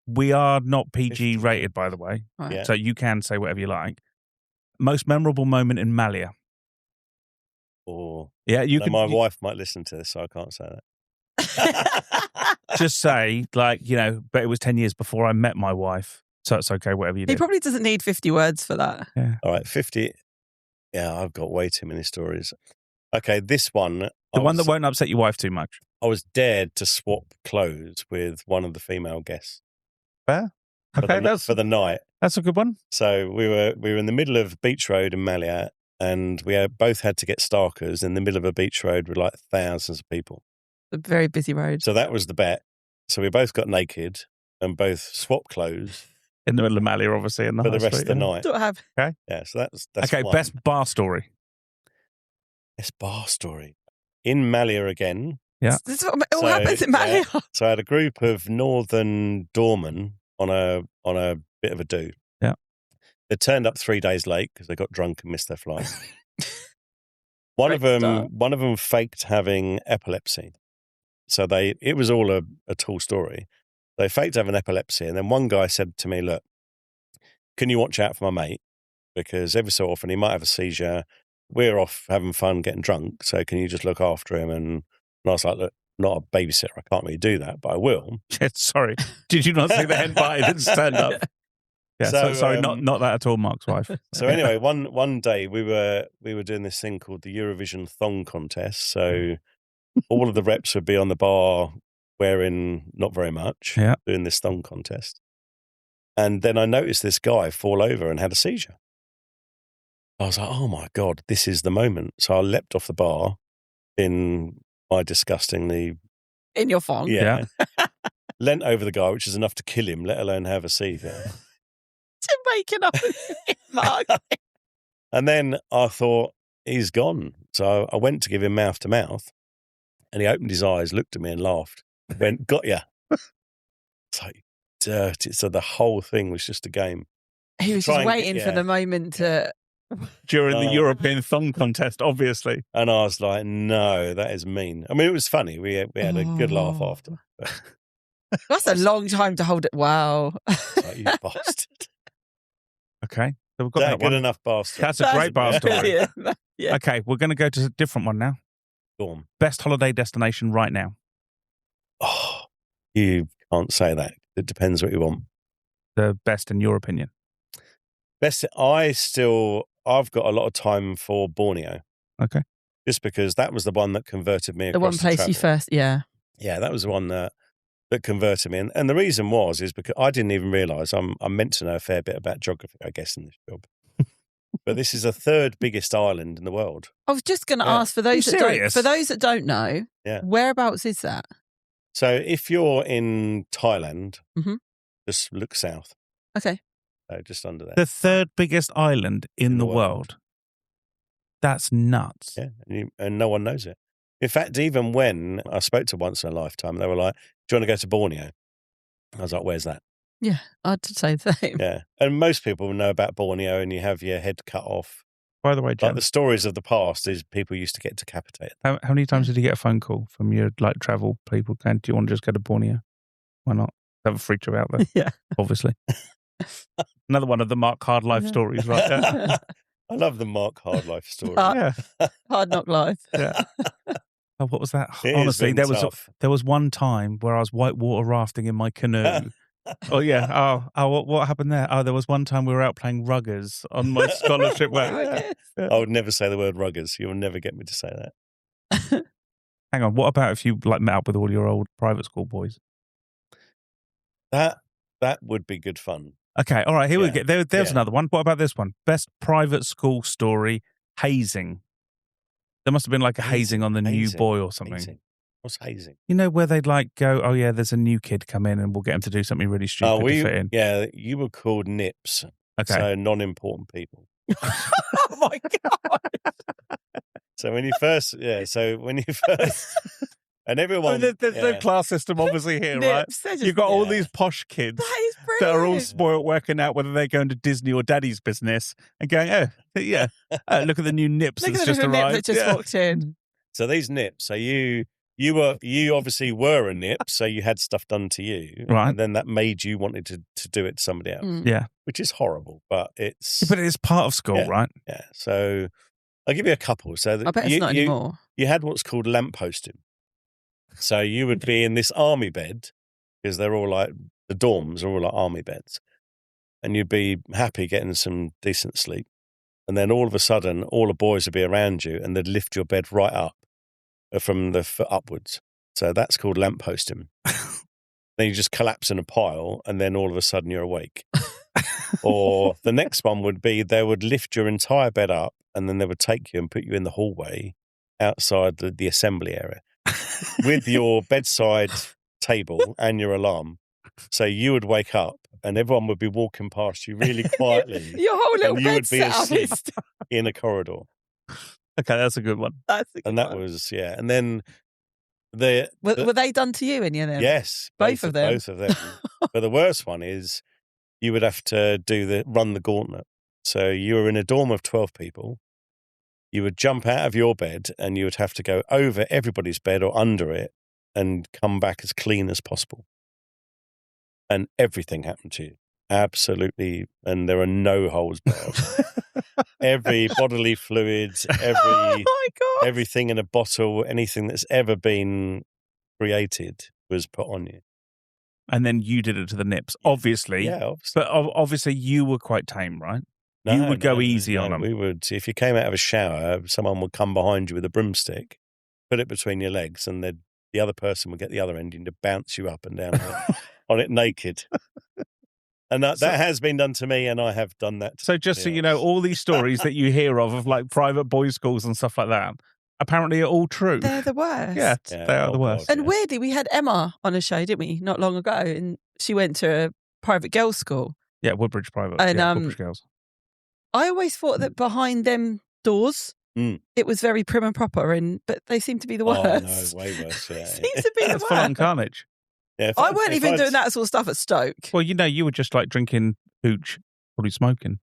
we are not PG 50. rated, by the way. Right. Yeah. So you can say whatever you like. Most memorable moment in Malia. Or Yeah, you no, can. my wife might listen to this, so I can't say that. Just say but it was 10 years before I met my wife. So it's okay, whatever you do. He probably doesn't need 50 words for that. Yeah. All right, 50. Yeah, I've got way too many stories. Okay, this one. The one that won't upset your wife too much. I was dared to swap clothes with one of the female guests. Fair. Okay, for the night. That's a good one. So we were in the middle of Beach Road in Malia, and we both had to get Starkers in the middle of a beach road with like thousands of people. A very busy road. So that was the bet. So we both got naked and both swapped clothes In the middle of Malia, obviously, in the for high the rest street, of the yeah. night. Do I have? Okay. Yeah, so that's Okay, one. best bar story. Best bar story. In Malia again. Yeah. This is what all happens in Malia. So I had a group of northern doormen on a bit of a do. Yeah. They turned up 3 days late because they got drunk and missed their flight. One of them faked having epilepsy. So it was all a tall story. They faked having epilepsy, and then one guy said to me, "Look, can you watch out for my mate? Because every so often he might have a seizure. We're off having fun, getting drunk. So can you just look after him?" And I was like, "Look, not a babysitter. I can't really do that, but I will." Sorry. Did you not see the head bite and stand up? Yeah, So, sorry, not that at all, Mark's wife. So anyway, one day we were doing this thing called the Eurovision Thong Contest. So all of the reps would be on the bar wearing not very much, Yeah. doing this thong contest. And then I noticed this guy fall over and had a seizure. I was like, oh my God, this is the moment. So I leapt off the bar in my disgustingly... In your phone. Yeah. Leant over the guy, which is enough to kill him, let alone have a seizure. Making up Mark. And then I thought, he's gone. So I went to give him mouth to mouth, and he opened his eyes, looked at me and laughed. Went, got ya. It's like, dirty. So the whole thing was just a game. He was just waiting for the moment to... During the European Thong Contest, obviously. And I was like, no, that is mean. I mean, it was funny. We had a good laugh after. But That's a long time to hold it. Wow. it's like, you bastard. Okay. So we've got That that good one. enough bastard. That's a great bar story. Yeah. Okay, we're going to go to a different one now. Go on. Best holiday destination right now. Oh, you can't say that. It depends what you want. The best in your opinion. Best, I've got a lot of time for Borneo. Okay. Just because that was the one that converted me The across one place you travel. first, yeah. Yeah, that was the one that converted me. And the reason is because I didn't even realise I'm meant to know a fair bit about geography, I guess, in this job. But this is the 3rd biggest island in the world. I was just going to Yeah. ask for those serious? that don't know, Yeah. whereabouts is that? So if you're in Thailand, Mhm. just look south. Okay. So just under there. The 3rd biggest island in the world. That's nuts. Yeah, and no one knows it. In fact, even when I spoke to Once in a Lifetime, they were like, "Do you want to go to Borneo?" I was like, "Where's that?" Yeah, I'd say the same. Yeah, and most people know about Borneo, and you have your head cut off. By the way, Like Jen, the stories of the past is people used to get decapitated. how many times did you get a phone call from your travel people going, "Do you want to just go to Borneo?" Why not? Have a free trip out there. Yeah. Obviously. Another one of the Mark Hard life stories, right there. I love the Mark Hard life story. Ah. Yeah. Hard knock life. Yeah. Oh, what was that? It has Honestly, been tough. there was one time where I was whitewater rafting in my canoe. Oh yeah. What happened there? Oh, there was one time we were out playing ruggers on my scholarship. Ruggers. Yeah. I would never say the word ruggers. You will never get me to say that. Hang on. What about if you like met up with all your old private school boys? That would be good fun. Okay. All right. Here we Yeah. go. There's Yeah. another one. What about this one? Best private school story: hazing. There must have been like a hazing on the new Hazing. boy or something. Hazing. What's hazing? You know, where they'd like go, oh yeah, there's a new kid come in and we'll get him to do something really stupid to fit in. Yeah, you were called nips. Okay. So non-important people. Oh my God. So when you first, and everyone, there's no class system obviously here, right? Nips, they're just- You've got all Yeah. these posh kids That is brilliant. that are all spoiled working out whether they're going to Disney or Daddy's business and going, oh, yeah, look at the new nips Look that's at the just little nip arrived. that just Yeah. walked in. So these nips. So you obviously were a nip, so you had stuff done to you, Right. and then that made you wanted to do it to somebody else, Mm. Yeah. which is horrible. But it's But it's part of school, right? yeah. So I'll give you a couple. So I bet it's not anymore. You had what's called lampposting. So you would be in this army bed, because they're all like, the dorms are all like army beds, and you'd be happy getting some decent sleep. And then all of a sudden, all the boys would be around you and they'd lift your bed right up from the foot upwards. So that's called lampposting. Then you just collapse in a pile and then all of a sudden you're awake. Or the next one would be they would lift your entire bed up and then they would take you and put you in the hallway outside the assembly area with your bedside table and your alarm. So you would wake up and everyone would be walking past you really quietly. Your whole little and you bed would be set up asleep is- in a corridor. Okay, that's a good one. That's a good And that one. was, and then Were they done to you, any of them? yes, Both of them? Both of them. But the worst one is you would have to run the gauntlet. So you were in a dorm of 12 people. You would jump out of your bed and you would have to go over everybody's bed or under it and come back as clean as possible. And everything happened to you. Absolutely. And there are no holes barred. Every bodily fluid, Oh my God. everything in a bottle, anything that's ever been created was put on you. And then you did it to the nips, obviously. Yeah, obviously. But obviously you were quite tame, right? You would go easy on them. We would, if you came out of a shower, someone would come behind you with a broomstick, put it between your legs, and then the other person would get the other ending to bounce you up and down on it naked. And that has been done to me, and I have done that to So just so somebody you know, else. all these stories that you hear of like private boys' schools and stuff like that, apparently are all true. They're the worst. Yeah, Yeah, they are oh the worst. God. And weirdly, we had Emma on a show, didn't we? Not long ago. And she went to a private girls' school. Yeah, Woodbridge Private. And, yeah, Woodbridge Girls. I always thought that behind them doors, Mm. it was very prim and proper, but they seem to be the Oh, worst. no, way worse, yeah. Seems to be the That's full on worst. carnage. Yeah, if I weren't if even I'd- doing that sort of stuff at Stoke. Well, you know, you were just like drinking hooch, probably smoking.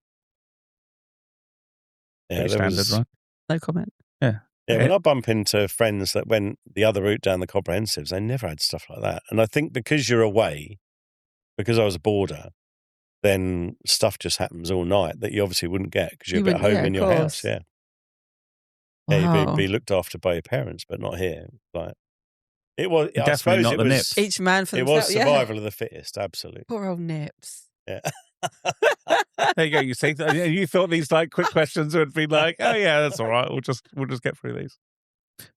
Yeah, Pretty there standard, was- right? No comment. Yeah, when I bump into friends that went the other route down the comprehensives, they never had stuff like that. And I think because you're away, because I was a boarder, then stuff just happens all night that you obviously wouldn't get because you're You at wouldn't, home yeah, in of your course. house. Yeah, yeah, Wow. you'd be looked after by your parents, but not here. Like it was, I Definitely suppose not it the was. nips. Each man for It themselves. was survival of the fittest, absolutely. Poor old nips. Yeah. There you go. You see, you thought these like quick questions would be like, oh yeah, that's all right. We'll just get through these.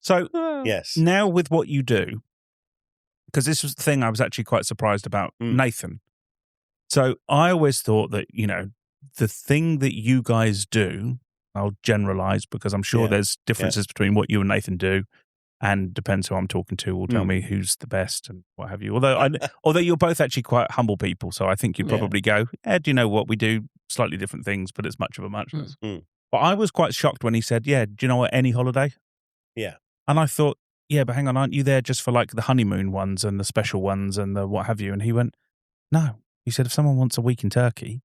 So Yes. now with what you do, because this was the thing I was actually quite surprised about, Nathan. So I always thought that, you know, the thing that you guys do, I'll generalize because I'm sure there's differences between what you and Nathan do, and depends who I'm talking to will tell me who's the best and what have you. Although you're both actually quite humble people, so I think you'd probably go, do you know what, we do slightly different things, but it's much of a muchness. But I was quite shocked when he said, do you know what, any holiday? Yeah. And I thought, but hang on, aren't you there just for like the honeymoon ones and the special ones and the what have you? And he went, no. He said, if someone wants a week in Turkey,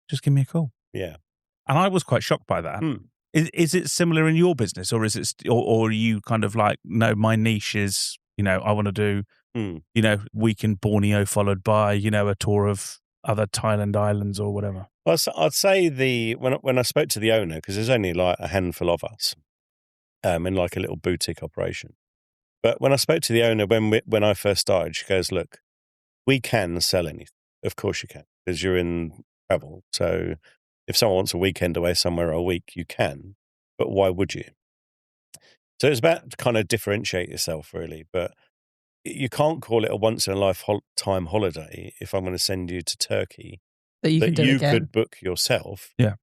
just give me a call. Yeah. And I was quite shocked by that. Is it similar in your business, or is it, or are you kind of like, no, my niche is, you know, I want to do, you know, week in Borneo followed by, you know, a tour of other Thailand islands or whatever? Well, I'd say when I spoke to the owner, because there's only like a handful of us in like a little boutique operation. But when I spoke to the owner when I first started, she goes, "Look, we can sell anything. Of course you can, because you're in travel. So if someone wants a weekend away somewhere or a week, you can. But why would you?" So it's about to kind of differentiate yourself, really. But you can't call it a once in a lifetime holiday if I'm going to send you to Turkey That you can do you again. could book yourself. Yeah.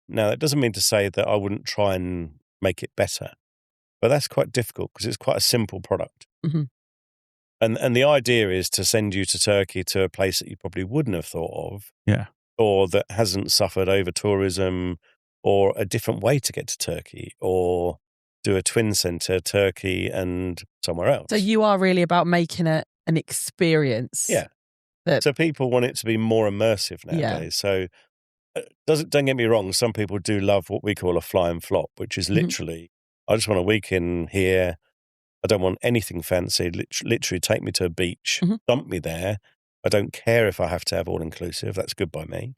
Now, that doesn't mean to say that I wouldn't try and make it better, but that's quite difficult because it's quite a simple product. Mm-hmm. And the idea is to send you to Turkey, to a place that you probably wouldn't have thought of. Yeah. Or that hasn't suffered over tourism, or a different way to get to Turkey, or do a twin centre, Turkey and somewhere else. So you are really about making it an experience. Yeah. So people want it to be more immersive nowadays. So don't get me wrong, some people do love what we call a fly and flop, which is literally, I just want a week in here. I don't want anything fancy. Literally take me to a beach, dump me there. I don't care if I have to have all-inclusive. That's good by me.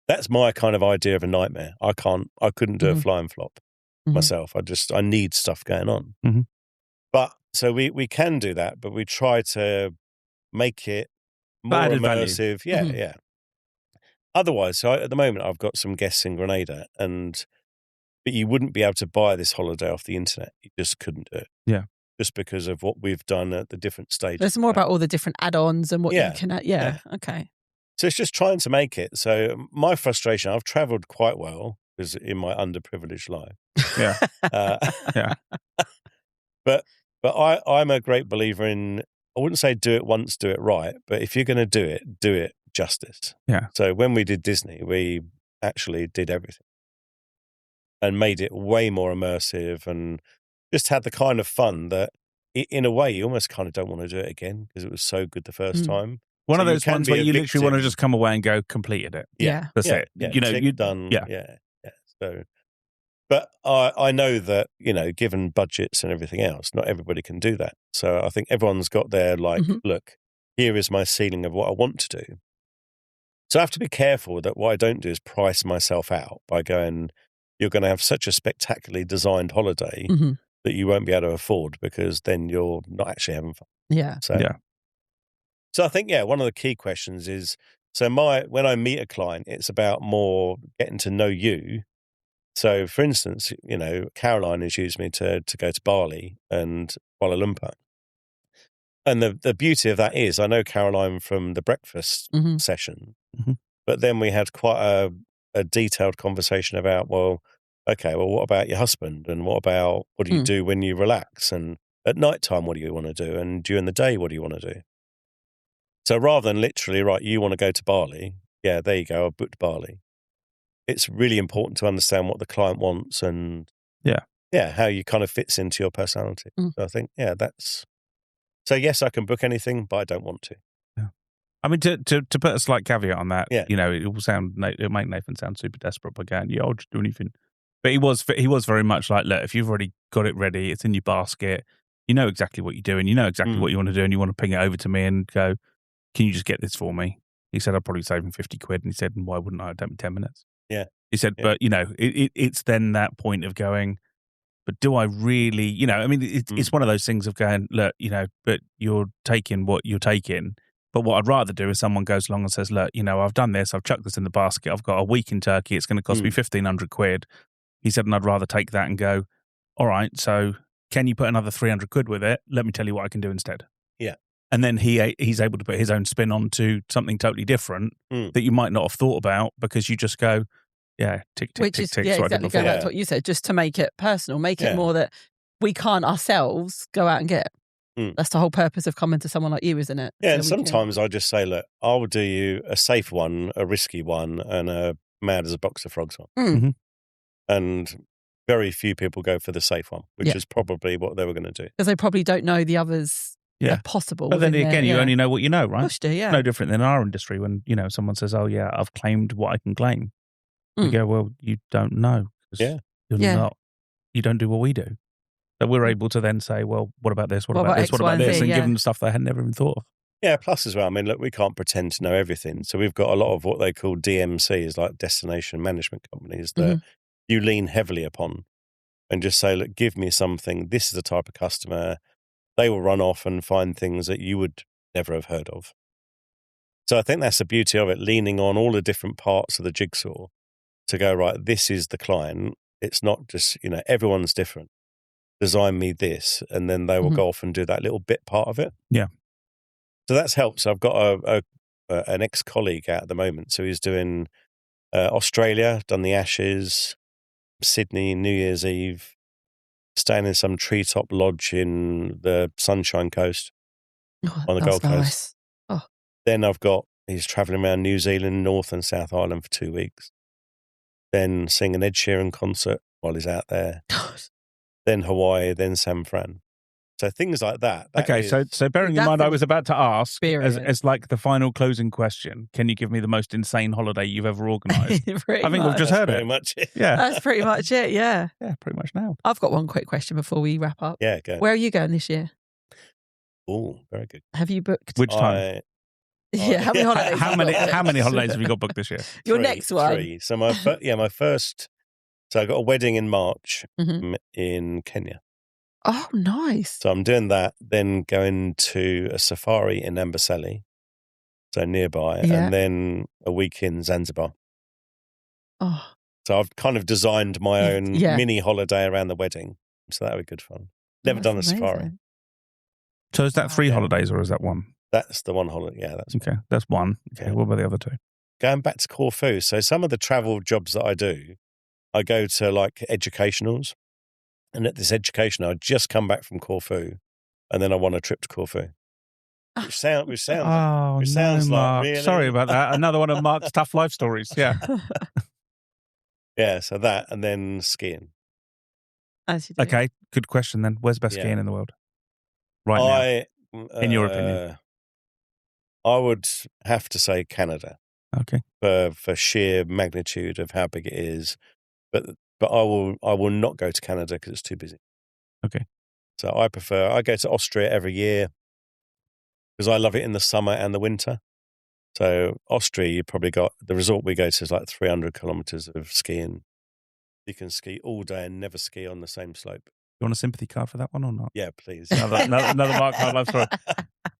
That's my kind of idea of a nightmare. I couldn't do a fly and flop myself. I need stuff going on. Mm-hmm. But so we can do that, but we try to make it more Added immersive. value. Yeah, yeah. Otherwise, so at the moment, I've got some guests in Grenada, but you wouldn't be able to buy this holiday off the internet. You just couldn't do it. Yeah. Just because of what we've done at the different stages. There's more about all the different add-ons and what Yeah. you can. Yeah. Okay. So it's just trying to make it. So my frustration, I've travelled quite well because in my underprivileged life. Yeah. Yeah. But I'm a great believer in, I wouldn't say do it once, do it right. But if you're going to do it justice. Yeah. So when we did Disney, we actually did everything and made it way more immersive and just had the kind of fun that in a way you almost kind of don't want to do it again because it was so good the first time. One So of you those can ones be where a you literally want to victim. just come away and go, completed it. Yeah. That's it. Yeah, You know, tick, done. Yeah. Yeah. So, but I know that, given budgets and everything else, not everybody can do that. So I think everyone's got their look, here is my ceiling of what I want to do. So I have to be careful that what I don't do is price myself out by going, you're going to have such a spectacularly designed holiday that you won't be able to afford because then you're not actually having fun. Yeah. So I think, one of the key questions is, when I meet a client, it's about more getting to know you. So for instance, Caroline has used me to go to Bali and Kuala Lumpur. And the beauty of that is I know Caroline from the breakfast session, but then we had quite a detailed conversation about, what about your husband? And what do you do when you relax? And at night time, what do you want to do? And during the day, what do you want to do? So rather than literally, right, you want to go to Bali, there you go, I've booked Bali. It's really important to understand what the client wants and how you kind of fits into your personality. So I think, so yes, I can book anything, but I don't want to. Yeah. I mean, to put a slight caveat on that, Yeah. It'll make Nathan sound super desperate by going, I'll just do anything. But he was very much like, look, if you've already got it ready, it's in your basket, you know exactly what you're doing, you know exactly what you want to do, and you want to ping it over to me and go, can you just get this for me? He said, I'll probably save him 50 quid. And he said, why wouldn't I? It'd take me 10 minutes. Yeah. He said, but, it's then that point of going, but do I really, it's one of those things of going, look, but you're taking what you're taking. But what I'd rather do is someone goes along and says, look, I've done this, I've chucked this in the basket, I've got a week in Turkey, it's going to cost me 1,500 quid. He said, and I'd rather take that and go, all right, so can you put another 300 quid with it? Let me tell you what I can do instead. Yeah. And then he's able to put his own spin onto something totally different that you might not have thought about because you just go, tick, tick, Which tick, is, tick. exactly going back to what you said, just to make it personal, make it more that we can't ourselves go out and get. That's the whole purpose of coming to someone like you, isn't it? Yeah, so and sometimes I just say, look, I'll do you a safe one, a risky one, and a mad as a box of frogs one. And very few people go for the safe one, which is probably what they were going to do. Because they probably don't know the others are possible. But then again, you only know what you know, right? Of course you do, yeah. No different than our industry when, someone says, oh, yeah, I've claimed what I can claim. You go, well, you don't know. You're not, you don't do what we do. So we're able to then say, well, what about this? What about this? What about this? And give them stuff they had never even thought of. Yeah, plus as well, I mean, look, we can't pretend to know everything. So we've got a lot of what they call DMCs, like destination management companies, that you lean heavily upon and just say, look, give me something. This is the type of customer. They will run off and find things that you would never have heard of. So I think that's the beauty of it, leaning on all the different parts of the jigsaw to go, right, this is the client. It's not just, everyone's different. Design me this, and then they will go off and do that little bit part of it. Yeah. So that's helped. So I've got an ex-colleague out at the moment. So he's doing Australia, done the Ashes, Sydney, New Year's Eve, staying in some treetop lodge in the Sunshine Coast on the Gold Coast. Oh. Then he's travelling around New Zealand, North and South Island for 2 weeks. Then sing an Ed Sheeran concert while he's out there. Then Hawaii, then San Fran. So things like that. So bearing in mind, I was about to ask, experience. as like the final closing question, can you give me the most insane holiday you've ever organised? I think we've just heard pretty it. much it. Yeah. That's pretty much it, yeah. Yeah, pretty much now. I've got one quick question before we wrap up. Yeah, go. Where are you going this year? Oh, very good. Have you booked? Which time? Yeah, how many holidays? How many holidays have you got booked this year? Your next one. 3. So my first. So I got a wedding in March in Kenya. Oh, nice. So I'm doing that, then going to a safari in Amboseli, so nearby, and then a week in Zanzibar. Oh. So I've kind of designed my own mini holiday around the wedding. So that would be good fun. Never done a safari. So is that 3 holidays or is that 1? That's the one holiday. Yeah, that's okay. That's 1. Okay, what about the other 2? Going back to Corfu. So some of the travel jobs that I do, I go to like educationals. And at this education, I'd just come back from Corfu, and then I won a trip to Corfu. Which sounds Mark. like really. Sorry about that. Another one of Mark's tough life stories. Yeah. Yeah, so that, and then skiing. As you do. Okay, good question then. Where's best skiing in the world? Right now, in your opinion? I would have to say Canada. Okay. For sheer magnitude of how big it is. But I will not go to Canada because it's too busy. Okay. So I go to Austria every year because I love it in the summer and the winter. So Austria, you probably got, the resort we go to is like 300 kilometres of skiing. You can ski all day and never ski on the same slope. You want a sympathy card for that one or not? Yeah, please. Another Mark Hard life story.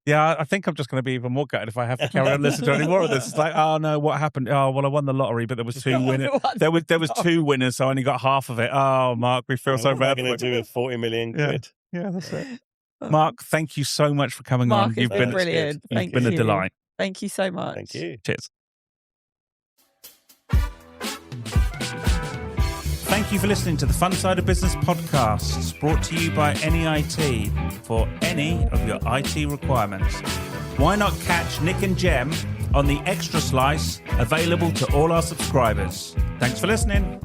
Yeah, I think I'm just going to be even more gutted if I have to carry on listening to any more of this. It's like, oh no, what happened? Oh, well, I won the lottery, but there was 2 winners. There was 2 winners, so I only got half of it. Oh, Mark, we feel so bad. What are going to do with 40 million quid? Yeah, that's it. Mark, thank you so much for coming on. You've been brilliant. You've been a delight. Thank you so much. Thank you. Cheers. Thank you for listening to the Fun Side of Business podcasts, brought to you by NEIT for any of your IT requirements. Why not catch Nick and Jem on the Extra Slice, available to all our subscribers? Thanks for listening.